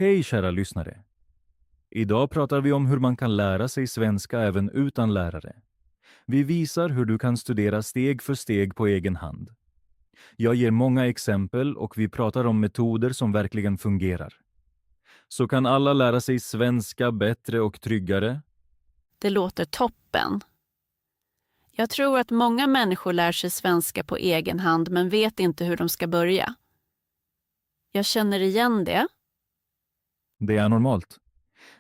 Hej kära lyssnare! Idag pratar vi om hur man kan lära sig svenska även utan lärare. Vi visar hur du kan studera steg för steg på egen hand. Jag ger många exempel och vi pratar om metoder som verkligen fungerar. Så kan alla lära sig svenska bättre och tryggare? Det låter toppen. Jag tror att många människor lär sig svenska på egen hand men vet inte hur de ska börja. Jag känner igen det. Det är normalt.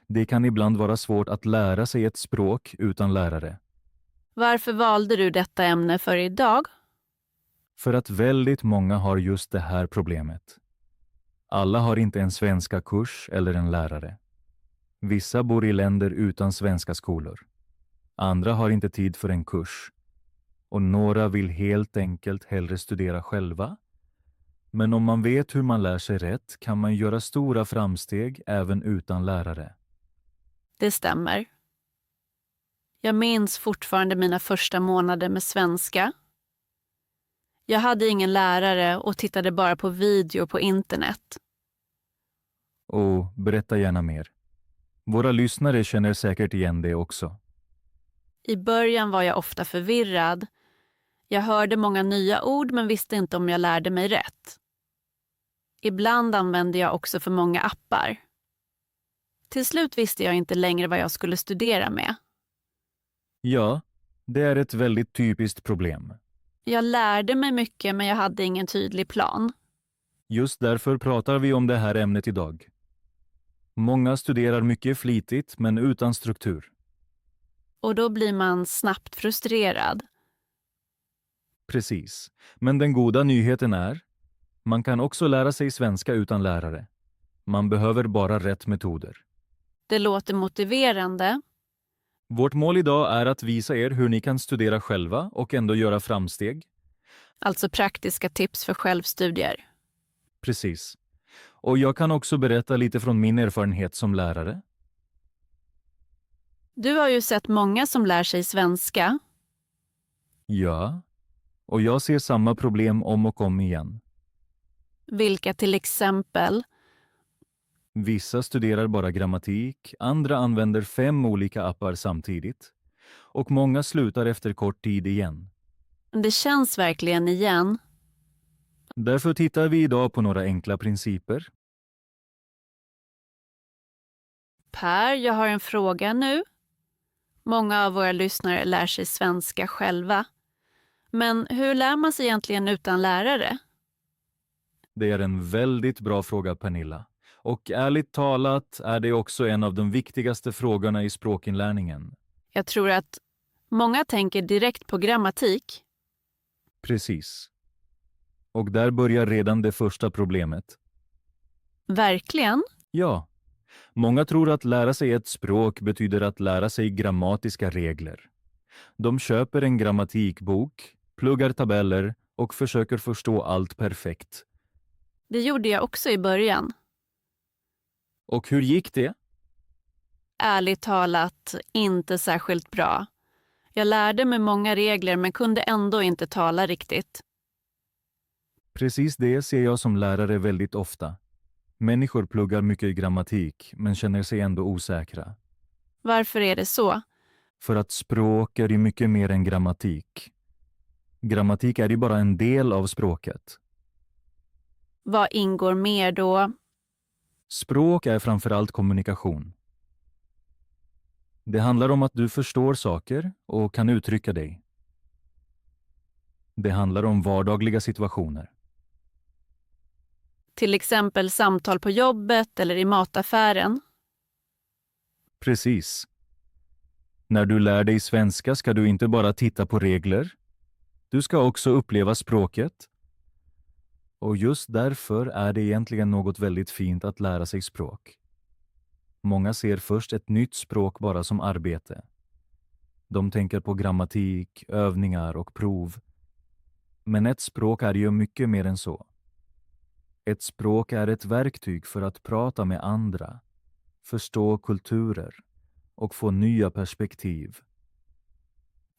Det kan ibland vara svårt att lära sig ett språk utan lärare. Varför valde du detta ämne för idag? För att väldigt många har just det här problemet. Alla har inte en svenska kurs eller en lärare. Vissa bor i länder utan svenska skolor. Andra har inte tid för en kurs. Och några vill helt enkelt hellre studera själva. Men om man vet hur man lär sig rätt kan man göra stora framsteg även utan lärare. Det stämmer. Jag minns fortfarande mina första månader med svenska. Jag hade ingen lärare och tittade bara på video på internet. Och berätta gärna mer. Våra lyssnare känner säkert igen det också. I början var jag ofta förvirrad. Jag hörde många nya ord men visste inte om jag lärde mig rätt. Ibland använde jag också för många appar. Till slut visste jag inte längre vad jag skulle studera med. Ja, det är ett väldigt typiskt problem. Jag lärde mig mycket men jag hade ingen tydlig plan. Just därför pratar vi om det här ämnet idag. Många studerar mycket flitigt men utan struktur. Och då blir man snabbt frustrerad. Precis. Men den goda nyheten är, man kan också lära sig svenska utan lärare. Man behöver bara rätt metoder. Det låter motiverande. Vårt mål idag är att visa er hur ni kan studera själva och ändå göra framsteg. Alltså praktiska tips för självstudier. Precis. Och jag kan också berätta lite från min erfarenhet som lärare. Du har ju sett många som lär sig svenska. Ja, och jag ser samma problem om och om igen. Vilka till exempel? Vissa studerar bara grammatik, andra använder 5 olika appar samtidigt. Och många slutar efter kort tid igen. Det känns verkligen igen. Därför tittar vi idag på några enkla principer. Per, jag har en fråga nu. Många av våra lyssnare lär sig svenska själva. Men hur lär man sig egentligen utan lärare? Det är en väldigt bra fråga, Pernilla. Och ärligt talat är det också en av de viktigaste frågorna i språkinlärningen. Jag tror att många tänker direkt på grammatik. Precis. Och där börjar redan det första problemet. Verkligen? Ja. Många tror att lära sig ett språk betyder att lära sig grammatiska regler. De köper en grammatikbok, pluggar tabeller och försöker förstå allt perfekt. Det gjorde jag också i början. Och hur gick det? Ärligt talat, inte särskilt bra. Jag lärde mig många regler men kunde ändå inte tala riktigt. Precis det ser jag som lärare väldigt ofta. Människor pluggar mycket grammatik men känner sig ändå osäkra. Varför är det så? För att språk är ju mycket mer än grammatik. Grammatik är ju bara en del av språket. Vad ingår mer då? Språk är framförallt kommunikation. Det handlar om att du förstår saker och kan uttrycka dig. Det handlar om vardagliga situationer. Till exempel samtal på jobbet eller i mataffären. Precis. När du lär dig svenska ska du inte bara titta på regler. Du ska också uppleva språket. Och just därför är det egentligen något väldigt fint att lära sig språk. Många ser först ett nytt språk bara som arbete. De tänker på grammatik, övningar och prov. Men ett språk är ju mycket mer än så. Ett språk är ett verktyg för att prata med andra, förstå kulturer och få nya perspektiv.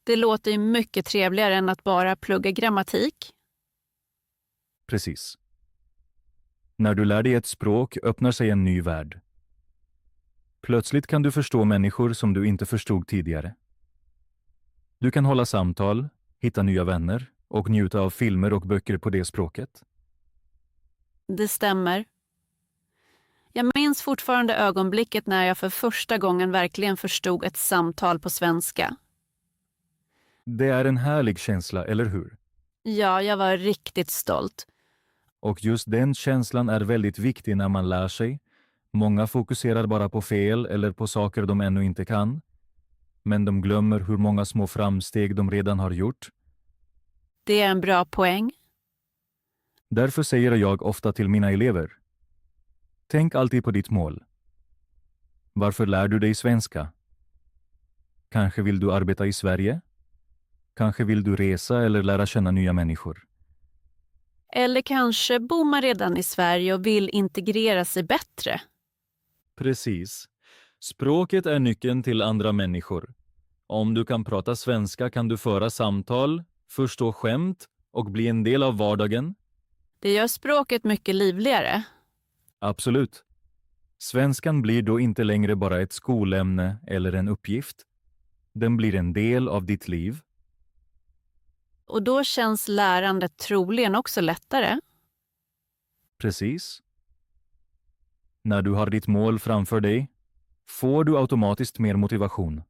Det låter ju mycket trevligare än att bara plugga grammatik. Precis. När du lär dig ett språk öppnar sig en ny värld. Plötsligt kan du förstå människor som du inte förstod tidigare. Du kan hålla samtal, hitta nya vänner och njuta av filmer och böcker på det språket. Det stämmer. Jag minns fortfarande ögonblicket när jag för första gången verkligen förstod ett samtal på svenska. Det är en härlig känsla, eller hur? Ja, jag var riktigt stolt. Och just den känslan är väldigt viktig när man lär sig. Många fokuserar bara på fel eller på saker de ännu inte kan. Men de glömmer hur många små framsteg de redan har gjort. Det är en bra poäng. Därför säger jag ofta till mina elever: tänk alltid på ditt mål. Varför lär du dig svenska? Kanske vill du arbeta i Sverige? Kanske vill du resa eller lära känna nya människor? Eller kanske bor man redan i Sverige och vill integrera sig bättre. Precis. Språket är nyckeln till andra människor. Om du kan prata svenska kan du föra samtal, förstå skämt och bli en del av vardagen. Det gör språket mycket livligare. Absolut. Svenskan blir då inte längre bara ett skolämne eller en uppgift. Den blir en del av ditt liv. Och då känns lärandet troligen också lättare. Precis. När du har ditt mål framför dig får du automatiskt mer motivation.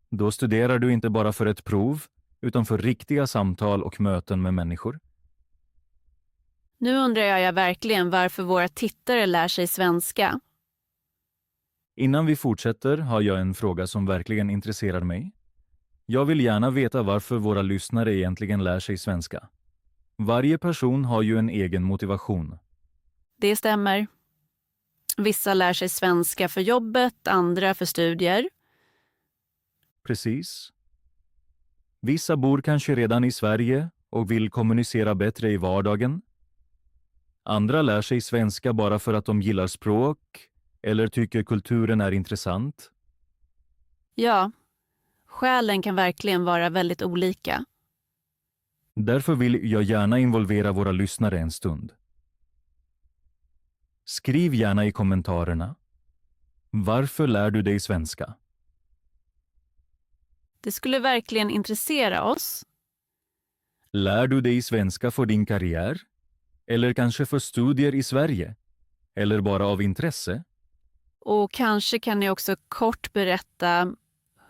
Då studerar du inte bara för ett prov utan för riktiga samtal och möten med människor. Nu undrar jag verkligen varför våra tittare lär sig svenska. Innan vi fortsätter har jag en fråga som verkligen intresserar mig. Jag vill gärna veta varför våra lyssnare egentligen lär sig svenska. Varje person har ju en egen motivation. Det stämmer. Vissa lär sig svenska för jobbet, andra för studier. Precis. Vissa bor kanske redan i Sverige och vill kommunicera bättre i vardagen. Andra lär sig svenska bara för att de gillar språk eller tycker kulturen är intressant. Ja, skälen kan verkligen vara väldigt olika. Därför vill jag gärna involvera våra lyssnare en stund. Skriv gärna i kommentarerna. Varför lär du dig svenska? Det skulle verkligen intressera oss. Lär du dig svenska för din karriär? Eller kanske för studier i Sverige? Eller bara av intresse? Och kanske kan ni också kort berätta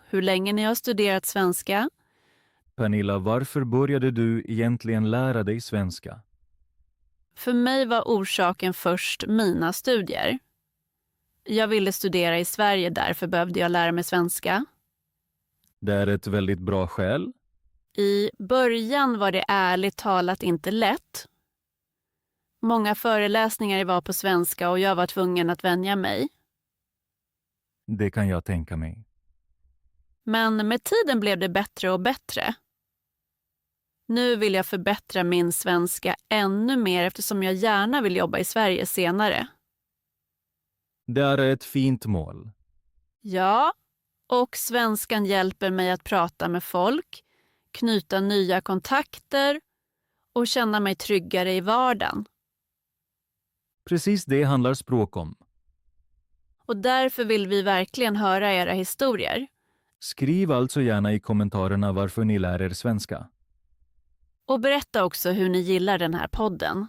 hur länge ni har studerat svenska. Pernilla, varför började du egentligen lära dig svenska? För mig var orsaken först mina studier. Jag ville studera i Sverige, därför behövde jag lära mig svenska. Det är ett väldigt bra skäl. I början var det ärligt talat inte lätt. Många föreläsningar var på svenska och jag var tvungen att vänja mig. Det kan jag tänka mig. Men med tiden blev det bättre och bättre. Nu vill jag förbättra min svenska ännu mer eftersom jag gärna vill jobba i Sverige senare. Det är ett fint mål. Ja, och svenskan hjälper mig att prata med folk, knyta nya kontakter och känna mig tryggare i vardagen. Precis det handlar språk om. Och därför vill vi verkligen höra era historier. Skriv alltså gärna i kommentarerna varför ni lär er svenska. Och berätta också hur ni gillar den här podden.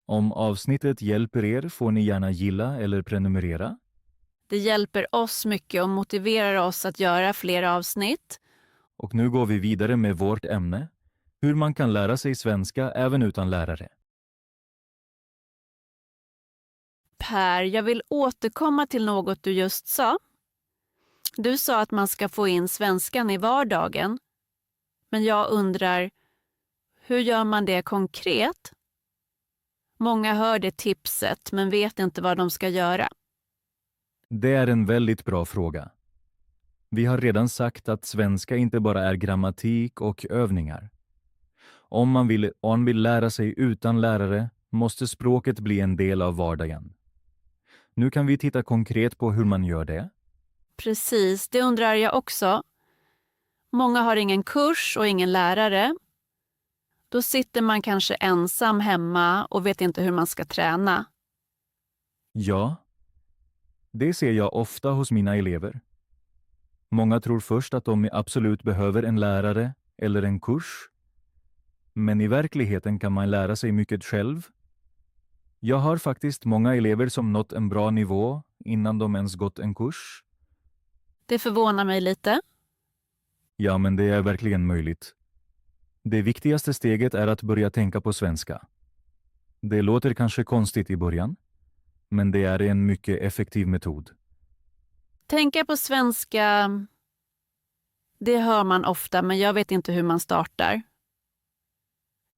Om avsnittet hjälper er får ni gärna gilla eller prenumerera. Det hjälper oss mycket och motiverar oss att göra fler avsnitt. Och nu går vi vidare med vårt ämne, hur man kan lära sig svenska även utan lärare. Per, jag vill återkomma till något du just sa. Du sa att man ska få in svenskan i vardagen. Men jag undrar, hur gör man det konkret? Många hör det tipset men vet inte vad de ska göra. Det är en väldigt bra fråga. Vi har redan sagt att svenska inte bara är grammatik och övningar. Om man vill lära sig utan lärare måste språket bli en del av vardagen. Nu kan vi titta konkret på hur man gör det. Precis, det undrar jag också. Många har ingen kurs och ingen lärare. Då sitter man kanske ensam hemma och vet inte hur man ska träna. Ja, det ser jag ofta hos mina elever. Många tror först att de absolut behöver en lärare eller en kurs. Men i verkligheten kan man lära sig mycket själv. Jag har faktiskt många elever som nått en bra nivå innan de ens gått en kurs. Det förvånar mig lite. Ja, men det är verkligen möjligt. Det viktigaste steget är att börja tänka på svenska. Det låter kanske konstigt i början, men det är en mycket effektiv metod. Tänka på svenska, det hör man ofta, men jag vet inte hur man startar.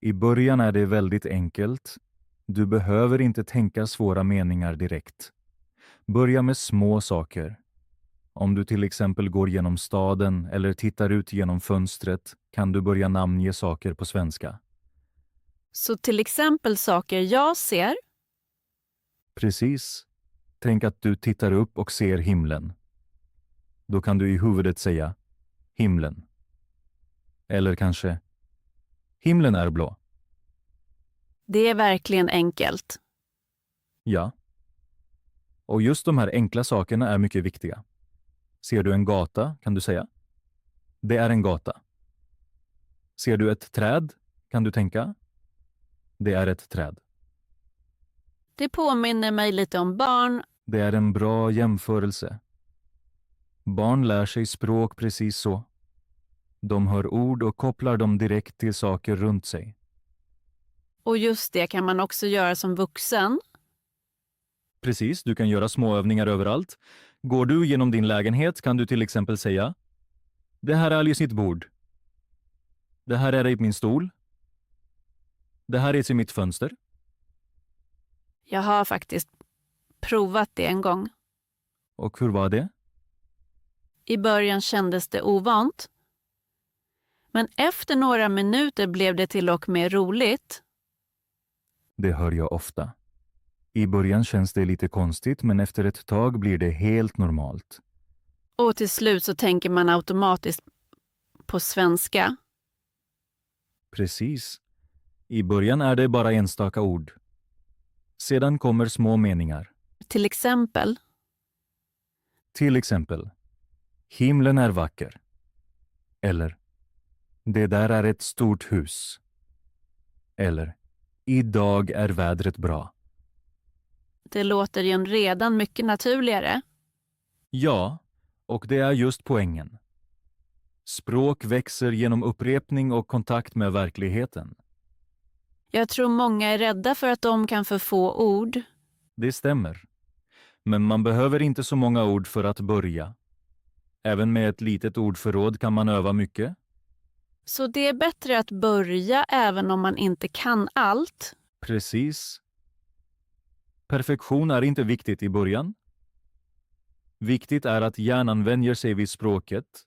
I början är det väldigt enkelt. Du behöver inte tänka svåra meningar direkt. Börja med små saker. Om du till exempel går genom staden eller tittar ut genom fönstret kan du börja namnge saker på svenska. Så till exempel saker jag ser. Precis. Tänk att du tittar upp och ser himlen. Då kan du i huvudet säga himlen. Eller kanske himlen är blå. Det är verkligen enkelt. Ja. Och just de här enkla sakerna är mycket viktiga. Ser du en gata kan du säga det är en gata. Ser du ett träd kan du tänka det är ett träd. Det påminner mig lite om barn. Det är en bra jämförelse. Barn lär sig språk precis så. De hör ord och kopplar dem direkt till saker runt sig. Och just det kan man också göra som vuxen. Precis, du kan göra små övningar överallt. Går du genom din lägenhet kan du till exempel säga det här är Alice sitt bord. Det här är min stol. Det här är mitt fönster. Jag har faktiskt provat det en gång. Och hur var det? I början kändes det ovant. Men efter några minuter blev det till och med roligt. Det hör jag ofta. I början känns det lite konstigt men efter ett tag blir det helt normalt. Och till slut så tänker man automatiskt på svenska. Precis. I början är det bara enstaka ord. Sedan kommer små meningar. Till exempel. Till exempel. Himlen är vacker. Eller. Det där är ett stort hus. Eller. Idag är vädret bra. Det låter ju redan mycket naturligare. Ja, och det är just poängen. Språk växer genom upprepning och kontakt med verkligheten. Jag tror många är rädda för att de kan för få ord. Det stämmer. Men man behöver inte så många ord för att börja. Även med ett litet ordförråd kan man öva mycket. Så det är bättre att börja även om man inte kan allt. Precis. Perfektion är inte viktigt i början. Viktigt är att hjärnan vänjer sig vid språket.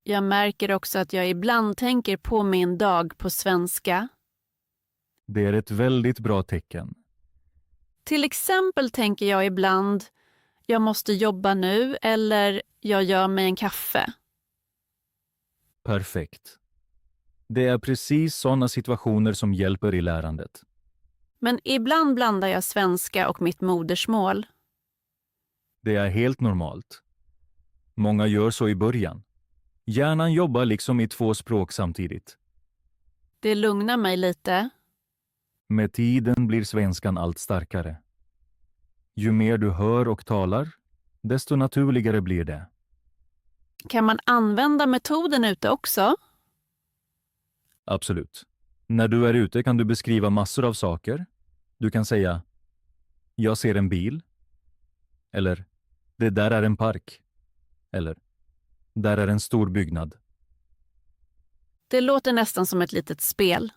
Jag märker också att jag ibland tänker på min dag på svenska. Det är ett väldigt bra tecken. Till exempel tänker jag ibland, jag måste jobba nu eller jag gör mig en kaffe. Perfekt. Det är precis sådana situationer som hjälper i lärandet. Men ibland blandar jag svenska och mitt modersmål. Det är helt normalt. Många gör så i början. Hjärnan jobbar liksom i 2 språk samtidigt. Det lugnar mig lite. Med tiden blir svenskan allt starkare. Ju mer du hör och talar, desto naturligare blir det. Kan man använda metoden ute också? Absolut. När du är ute kan du beskriva massor av saker. Du kan säga jag ser en bil. Eller det där är en park. Eller där är en stor byggnad. Det låter nästan som ett litet spel.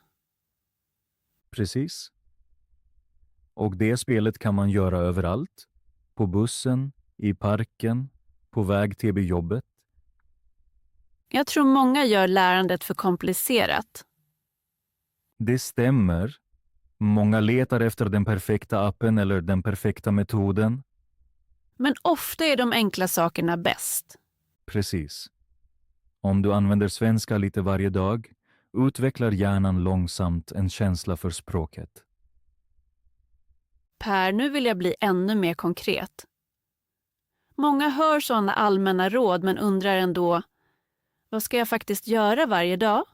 Precis. Och det spelet kan man göra överallt. På bussen, i parken, på väg till jobbet. Jag tror många gör lärandet för komplicerat. Det stämmer. Många letar efter den perfekta appen eller den perfekta metoden. Men ofta är de enkla sakerna bäst. Precis. Om du använder svenska lite varje dag, utvecklar hjärnan långsamt en känsla för språket. Per, nu vill jag bli ännu mer konkret. Många hör sådana allmänna råd men undrar ändå, vad ska jag faktiskt göra varje dag?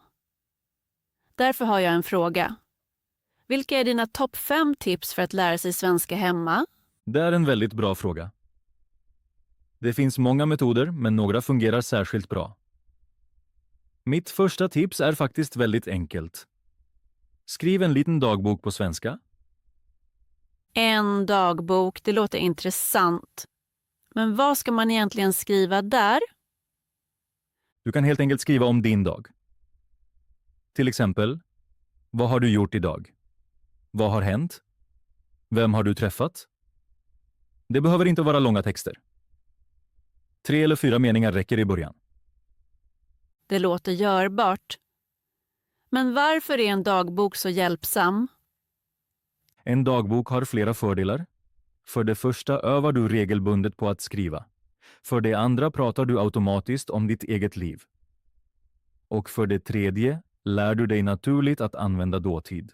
Därför har jag en fråga. Vilka är dina topp 5 tips för att lära sig svenska hemma? Det är en väldigt bra fråga. Det finns många metoder, men några fungerar särskilt bra. Mitt första tips är faktiskt väldigt enkelt. Skriv en liten dagbok på svenska. En dagbok, det låter intressant. Men vad ska man egentligen skriva där? Du kan helt enkelt skriva om din dag. Till exempel, vad har du gjort idag? Vad har hänt? Vem har du träffat? Det behöver inte vara långa texter. 3 eller 4 meningar räcker i början. Det låter görbart. Men varför är en dagbok så hjälpsam? En dagbok har flera fördelar. För det första övar du regelbundet på att skriva. För det andra pratar du automatiskt om ditt eget liv. Och för det tredje lär du dig naturligt att använda dåtid.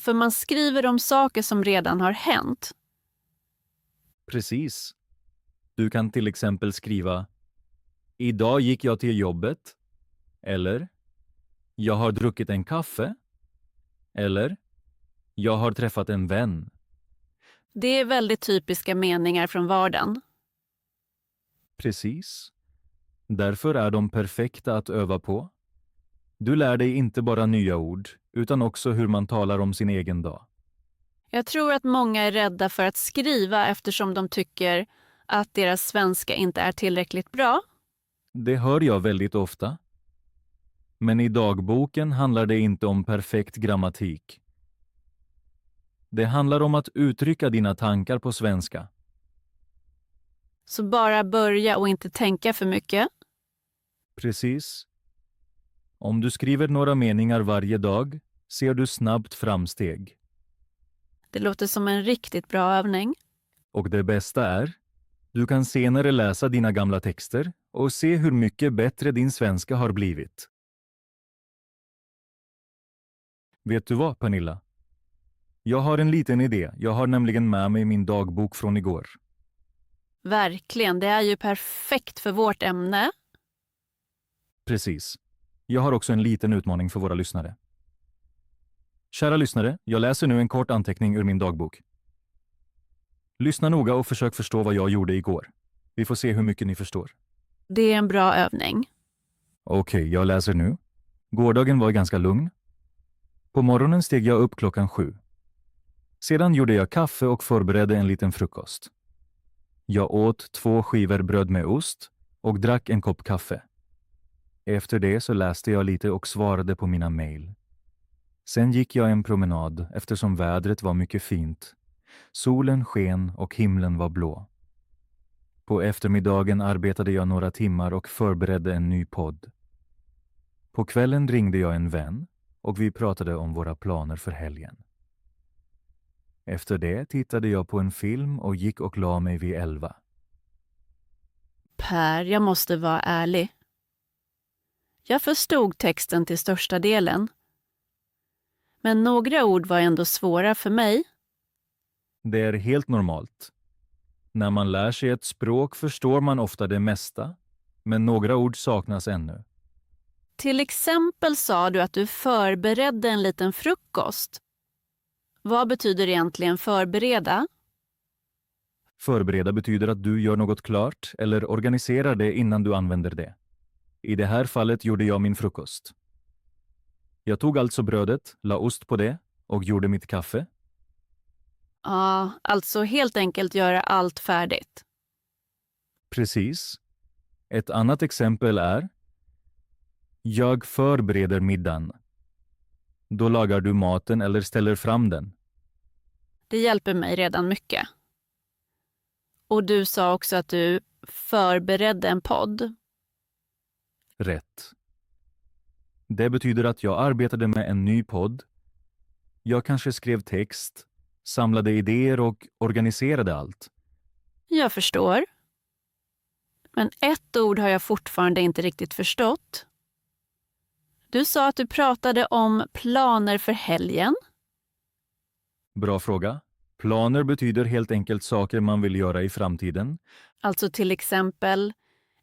För man skriver om saker som redan har hänt. Precis. Du kan till exempel skriva: idag gick jag till jobbet. Eller: jag har druckit en kaffe. Eller: jag har träffat en vän. Det är väldigt typiska meningar från vardagen. Precis. Därför är de perfekta att öva på. Du lär dig inte bara nya ord, utan också hur man talar om sin egen dag. Jag tror att många är rädda för att skriva eftersom de tycker att deras svenska inte är tillräckligt bra. Det hör jag väldigt ofta. Men i dagboken handlar det inte om perfekt grammatik. Det handlar om att uttrycka dina tankar på svenska. Så bara börja och inte tänka för mycket. Precis. Om du skriver några meningar varje dag ser du snabbt framsteg. Det låter som en riktigt bra övning. Och det bästa är, du kan senare läsa dina gamla texter och se hur mycket bättre din svenska har blivit. Vet du vad, Pernilla? Jag har en liten idé. Jag har nämligen med mig min dagbok från igår. Verkligen, det är ju perfekt för vårt ämne. Precis. Jag har också en liten utmaning för våra lyssnare. Kära lyssnare, jag läser nu en kort anteckning ur min dagbok. Lyssna noga och försök förstå vad jag gjorde igår. Vi får se hur mycket ni förstår. Det är en bra övning. Okej, jag läser nu. Gårdagen var ganska lugn. På morgonen steg jag upp 7:00. Sedan gjorde jag kaffe och förberedde en liten frukost. Jag åt 2 skivor bröd med ost och drack en kopp kaffe. Efter det så läste jag lite och svarade på mina mejl. Sen gick jag en promenad eftersom vädret var mycket fint. Solen sken och himlen var blå. På eftermiddagen arbetade jag några timmar och förberedde en ny podd. På kvällen ringde jag en vän och vi pratade om våra planer för helgen. Efter det tittade jag på en film och gick och la mig vid 11. Per, jag måste vara ärlig. Jag förstod texten till största delen. Men några ord var ändå svåra för mig. Det är helt normalt. När man lär sig ett språk förstår man ofta det mesta, men några ord saknas ännu. Till exempel sa du att du förberedde en liten frukost. Vad betyder egentligen förbereda? Förbereda betyder att du gör något klart eller organiserar det innan du använder det. I det här fallet gjorde jag min frukost. Jag tog alltså brödet, la ost på det och gjorde mitt kaffe. Ja, alltså helt enkelt göra allt färdigt. Precis. Ett annat exempel är: jag förbereder middagen. Då lagar du maten eller ställer fram den. Det hjälper mig redan mycket. Och du sa också att du förberedde en podd. Rätt. Det betyder att jag arbetade med en ny podd. Jag kanske skrev text, samlade idéer och organiserade allt. Jag förstår. Men ett ord har jag fortfarande inte riktigt förstått. Du sa att du pratade om planer för helgen. Bra fråga. Planer betyder helt enkelt saker man vill göra i framtiden. Alltså till exempel,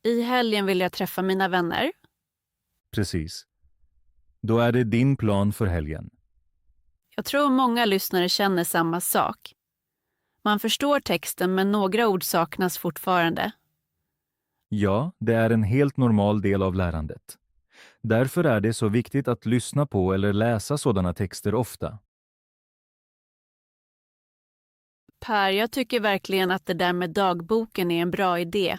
i helgen vill jag träffa mina vänner. Precis. Då är det din plan för helgen. Jag tror många lyssnare känner samma sak. Man förstår texten men några ord saknas fortfarande. Ja, det är en helt normal del av lärandet. Därför är det så viktigt att lyssna på eller läsa sådana texter ofta. Per, jag tycker verkligen att det där med dagboken är en bra idé.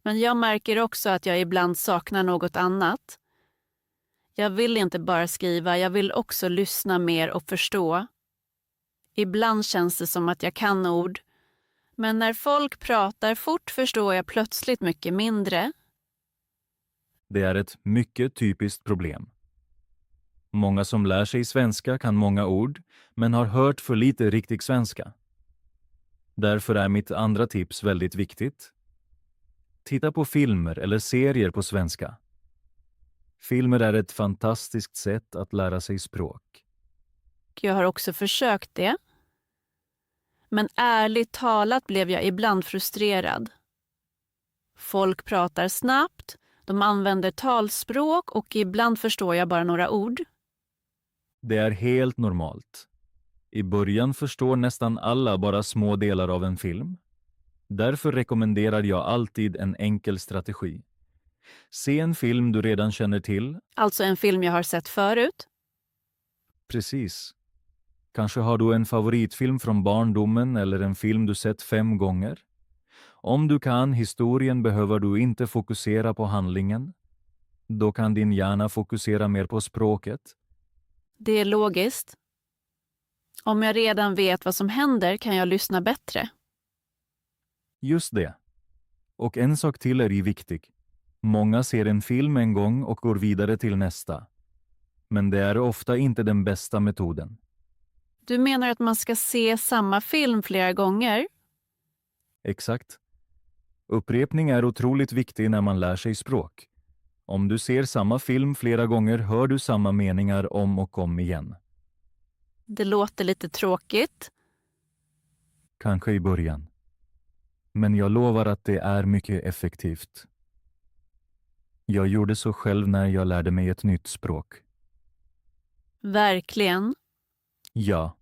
Men jag märker också att jag ibland saknar något annat. Jag vill inte bara skriva, jag vill också lyssna mer och förstå. Ibland känns det som att jag kan ord, men när folk pratar fort förstår jag plötsligt mycket mindre. Det är ett mycket typiskt problem. Många som lär sig svenska kan många ord, men har hört för lite riktig svenska. Därför är mitt andra tips väldigt viktigt. Titta på filmer eller serier på svenska. Filmer är ett fantastiskt sätt att lära sig språk. Jag har också försökt det. Men ärligt talat blev jag ibland frustrerad. Folk pratar snabbt, de använder talspråk och ibland förstår jag bara några ord. Det är helt normalt. I början förstår nästan alla bara små delar av en film. Därför rekommenderar jag alltid en enkel strategi. Se en film du redan känner till. Alltså en film jag har sett förut. Precis. Kanske har du en favoritfilm från barndomen eller en film du sett 5 gånger. Om du kan historien behöver du inte fokusera på handlingen. Då kan din hjärna fokusera mer på språket. Det är logiskt. Om jag redan vet vad som händer kan jag lyssna bättre. Just det. Och en sak till är viktig. Många ser en film en gång och går vidare till nästa. Men det är ofta inte den bästa metoden. Du menar att man ska se samma film flera gånger? Exakt. Upprepning är otroligt viktig när man lär sig språk. Om du ser samma film flera gånger hör du samma meningar om och om igen. Det låter lite tråkigt. Kanske i början. Men jag lovar att det är mycket effektivt. Jag gjorde så själv när jag lärde mig ett nytt språk. Verkligen. Ja.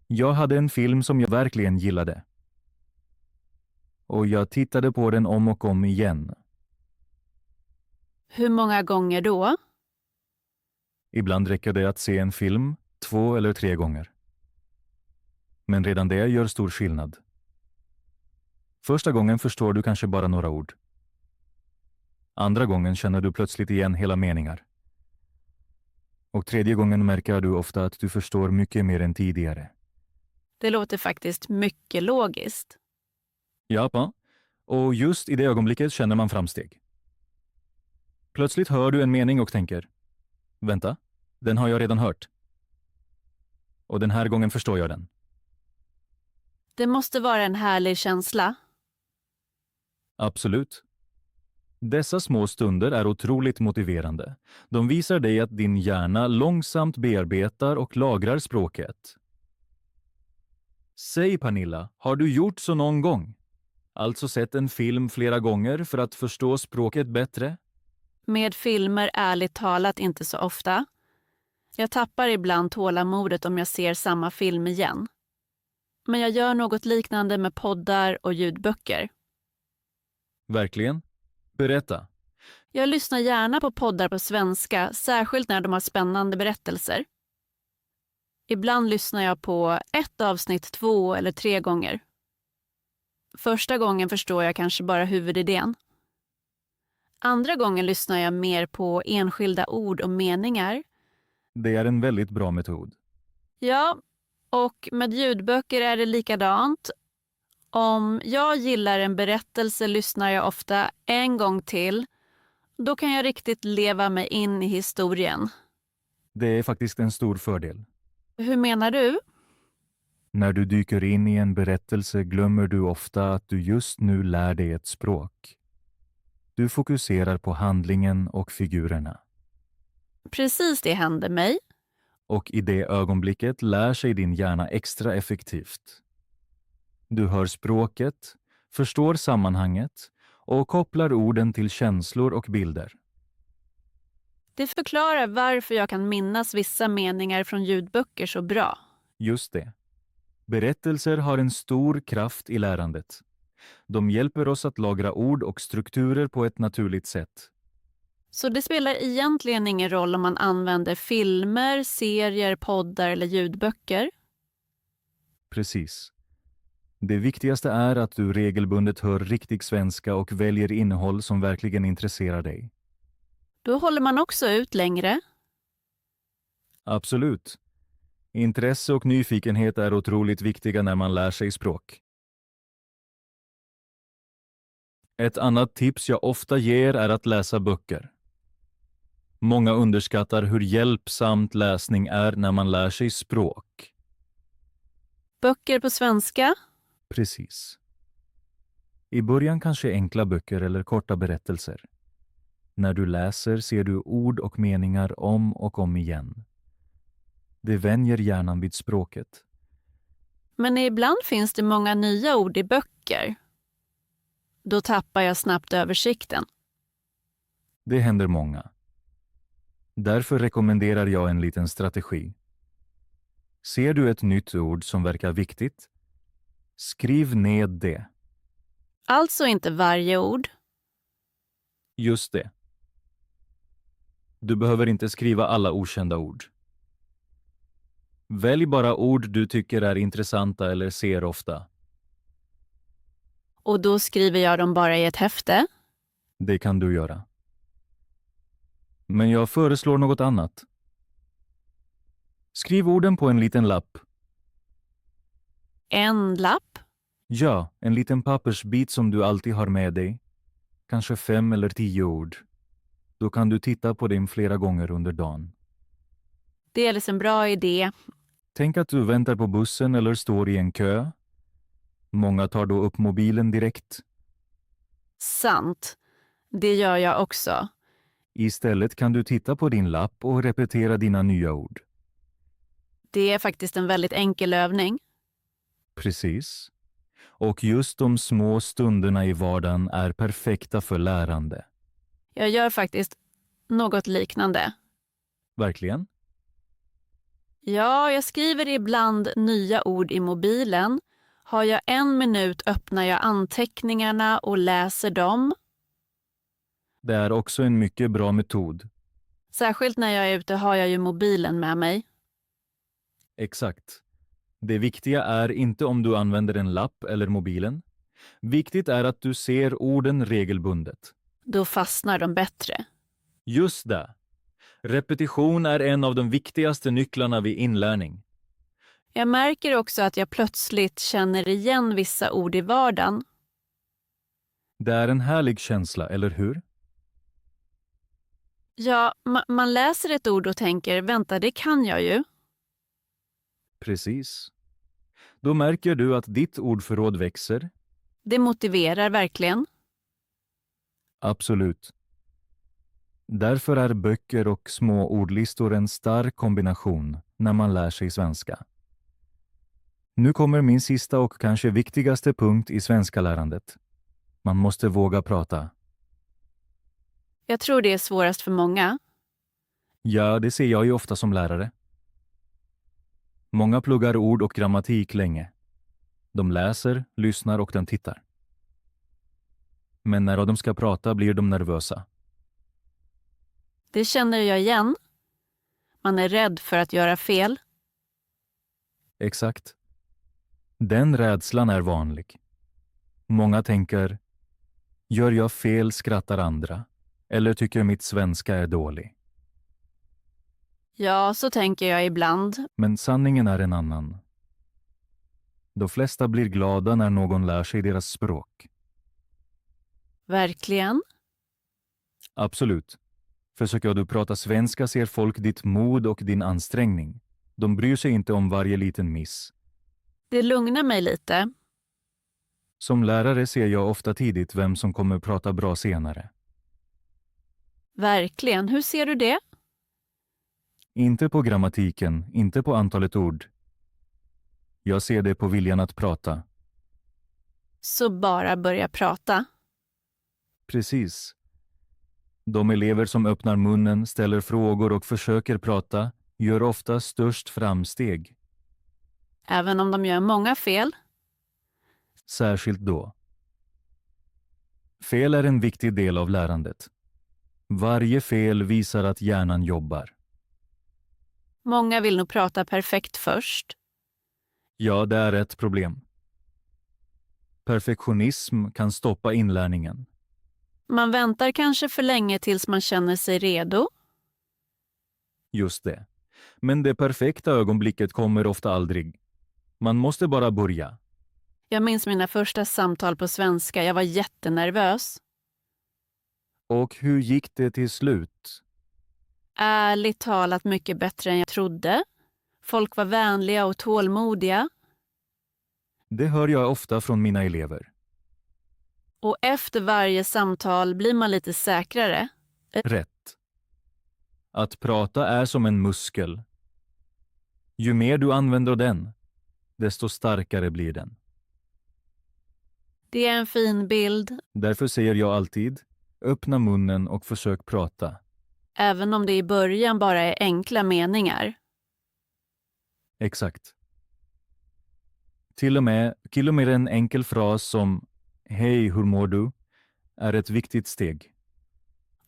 Jag hade en film som jag verkligen gillade. Och jag tittade på den om och om igen. Hur många gånger då? Ibland räcker det att se en film 2 eller 3 gånger. Men redan det gör stor skillnad. Första gången förstår du kanske bara några ord. Andra gången känner du plötsligt igen hela meningar. Och tredje gången märker du ofta att du förstår mycket mer än tidigare. Det låter faktiskt mycket logiskt. Ja, och just i det ögonblicket känner man framsteg. Plötsligt hör du en mening och tänker, vänta, den har jag redan hört. Och den här gången förstår jag den. Det måste vara en härlig känsla. Absolut. Dessa små stunder är otroligt motiverande. De visar dig att din hjärna långsamt bearbetar och lagrar språket. Säg Pernilla, har du gjort så någon gång? Alltså sett en film flera gånger för att förstå språket bättre? Med filmer ärligt talat inte så ofta. Jag tappar ibland tålamodet om jag ser samma film igen. Men jag gör något liknande med poddar och ljudböcker. Verkligen? Berätta. Jag lyssnar gärna på poddar på svenska, särskilt när de har spännande berättelser. Ibland lyssnar jag på ett avsnitt 2 eller 3 gånger. Första gången förstår jag kanske bara huvudidén. Andra gången lyssnar jag mer på enskilda ord och meningar. Det är en väldigt bra metod. Ja, och med ljudböcker är det likadant. Om jag gillar en berättelse lyssnar jag ofta en gång till. Då kan jag riktigt leva mig in i historien. Det är faktiskt en stor fördel. Hur menar du? När du dyker in i en berättelse glömmer du ofta att du just nu lär dig ett språk. Du fokuserar på handlingen och figurerna. Precis det händer mig. Och i det ögonblicket lär sig din hjärna extra effektivt. Du hör språket, förstår sammanhanget och kopplar orden till känslor och bilder. Det förklarar varför jag kan minnas vissa meningar från ljudböcker så bra. Just det. Berättelser har en stor kraft i lärandet. De hjälper oss att lagra ord och strukturer på ett naturligt sätt. Så det spelar egentligen ingen roll om man använder filmer, serier, poddar eller ljudböcker. Precis. Det viktigaste är att du regelbundet hör riktig svenska och väljer innehåll som verkligen intresserar dig. Då håller man också ut längre. Absolut. Intresse och nyfikenhet är otroligt viktiga när man lär sig språk. Ett annat tips jag ofta ger är att läsa böcker. Många underskattar hur hjälpsamt läsning är när man lär sig språk. Böcker på svenska? Precis. I början kanske enkla böcker eller korta berättelser. När du läser ser du ord och meningar om och om igen. Det vänjer hjärnan vid språket. Men ibland finns det många nya ord i böcker. Då tappar jag snabbt översikten. Det händer många. Därför rekommenderar jag en liten strategi. Ser du ett nytt ord som verkar viktigt? Skriv ned det. Alltså inte varje ord. Just det. Du behöver inte skriva alla okända ord. Välj bara ord du tycker är intressanta eller ser ofta. Och då skriver jag dem bara i ett häfte. Det kan du göra. Men jag föreslår något annat. Skriv orden på en liten lapp. En lapp. Ja, en liten pappersbit som du alltid har med dig. Kanske 5 eller 10 ord. Då kan du titta på dem flera gånger under dagen. Det är en bra idé. Tänk att du väntar på bussen eller står i en kö. Många tar då upp mobilen direkt. Sant. Det gör jag också. Istället kan du titta på din lapp och repetera dina nya ord. Det är faktiskt en väldigt enkel övning. Precis. Och just de små stunderna i vardagen är perfekta för lärande. Jag gör faktiskt något liknande. Verkligen? Ja, jag skriver ibland nya ord i mobilen. Har jag 1 minut öppnar jag anteckningarna och läser dem. Det är också en mycket bra metod. Särskilt när jag är ute har jag ju mobilen med mig. Exakt. Det viktiga är inte om du använder en lapp eller mobilen. Viktigt är att du ser orden regelbundet. Då fastnar de bättre. Just det. Repetition är en av de viktigaste nycklarna vid inlärning. Jag märker också att jag plötsligt känner igen vissa ord i vardagen. Det är en härlig känsla, eller hur? Ja, man läser ett ord och tänker, vänta, det kan jag ju. Precis. Då märker du att ditt ordförråd växer. Det motiverar verkligen. Absolut. Därför är böcker och små ordlistor en stark kombination när man lär sig svenska. Nu kommer min sista och kanske viktigaste punkt i svenska lärandet. Man måste våga prata. Jag tror det är svårast för många. Ja, det ser jag ju ofta som lärare. Många pluggar ord och grammatik länge. De läser, lyssnar och de tittar. Men när de ska prata blir de nervösa. Det känner jag igen. Man är rädd för att göra fel. Exakt. Den rädslan är vanlig. Många tänker, gör jag fel skrattar andra, eller tycker mitt svenska är dålig. Ja, så tänker jag ibland. Men sanningen är en annan. De flesta blir glada när någon lär sig deras språk. Verkligen. Absolut. Försöker du prata svenska ser folk ditt mod och din ansträngning. De bryr sig inte om varje liten miss. Det lugnar mig lite. Som lärare ser jag ofta tidigt vem som kommer prata bra senare. Verkligen. Hur ser du det? Inte på grammatiken, inte på antalet ord. Jag ser det på viljan att prata. Så bara börja prata. Precis. De elever som öppnar munnen, ställer frågor och försöker prata gör ofta störst framsteg. Även om de gör många fel. Särskilt då. Fel är en viktig del av lärandet. Varje fel visar att hjärnan jobbar. Många vill nog prata perfekt först. Ja, det är ett problem. Perfektionism kan stoppa inlärningen. Man väntar kanske för länge tills man känner sig redo. Just det. Men det perfekta ögonblicket kommer ofta aldrig. Man måste bara börja. Jag minns mina första samtal på svenska. Jag var jättenervös. Och hur gick det till slut? Ärligt talat mycket bättre än jag trodde. Folk var vänliga och tålmodiga. Det hör jag ofta från mina elever. Och efter varje samtal blir man lite säkrare. Rätt. Att prata är som en muskel. Ju mer du använder den, desto starkare blir den. Det är en fin bild, Därför säger jag alltid, öppna munnen och försök prata. även om det i början bara är enkla meningar. Exakt. Till och med en enkel fras som hej, hur mår du? Är ett viktigt steg.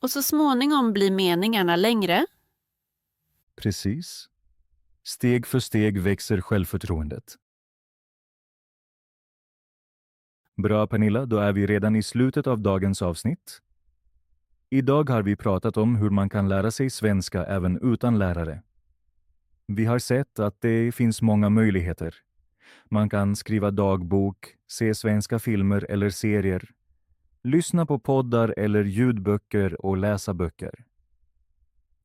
Och så småningom blir meningarna längre. Precis. Steg för steg växer självförtroendet. Bra Pernilla, då är vi redan i slutet av dagens avsnitt. Idag har vi pratat om hur man kan lära sig svenska även utan lärare. Vi har sett att det finns många möjligheter. Man kan skriva dagbok, se svenska filmer eller serier, lyssna på poddar eller ljudböcker och läsa böcker.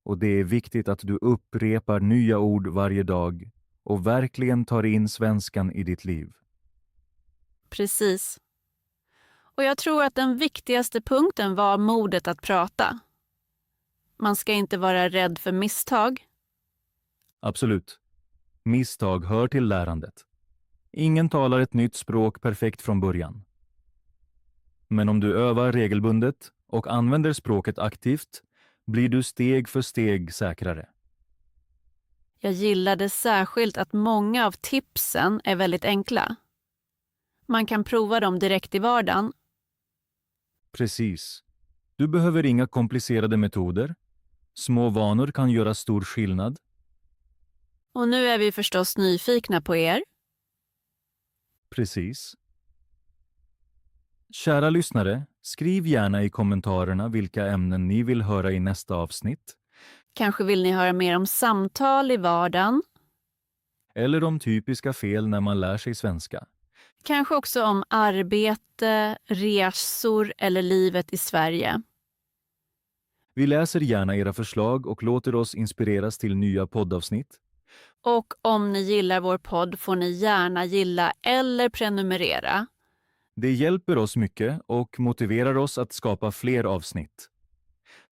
Och det är viktigt att du upprepar nya ord varje dag och verkligen tar in svenskan i ditt liv. Precis. Och jag tror att den viktigaste punkten var modet att prata. Man ska inte vara rädd för misstag. Absolut. Misstag hör till lärandet. Ingen talar ett nytt språk perfekt från början. Men om du övar regelbundet och använder språket aktivt blir du steg för steg säkrare. Jag gillade särskilt att många av tipsen är väldigt enkla. Man kan prova dem direkt i vardagen. Precis. Du behöver inga komplicerade metoder. Små vanor kan göra stor skillnad. Och nu är vi förstås nyfikna på er. Precis. Kära lyssnare, skriv gärna i kommentarerna vilka ämnen ni vill höra i nästa avsnitt. Kanske vill ni höra mer om samtal i vardagen. Eller om typiska fel när man lär sig svenska. Kanske också om arbete, resor eller livet i Sverige. Vi läser gärna era förslag och låter oss inspireras till nya poddavsnitt. Och om ni gillar vår podd får ni gärna gilla eller prenumerera. Det hjälper oss mycket och motiverar oss att skapa fler avsnitt.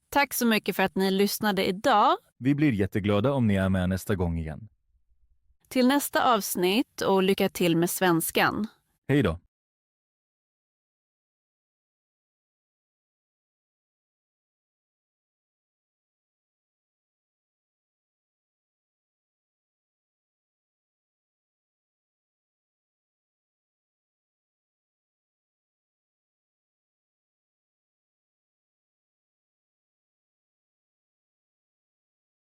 Tack så mycket för att ni lyssnade idag. Vi blir jätteglada om ni är med nästa gång igen. Till nästa avsnitt och lycka till med svenskan. Hej då!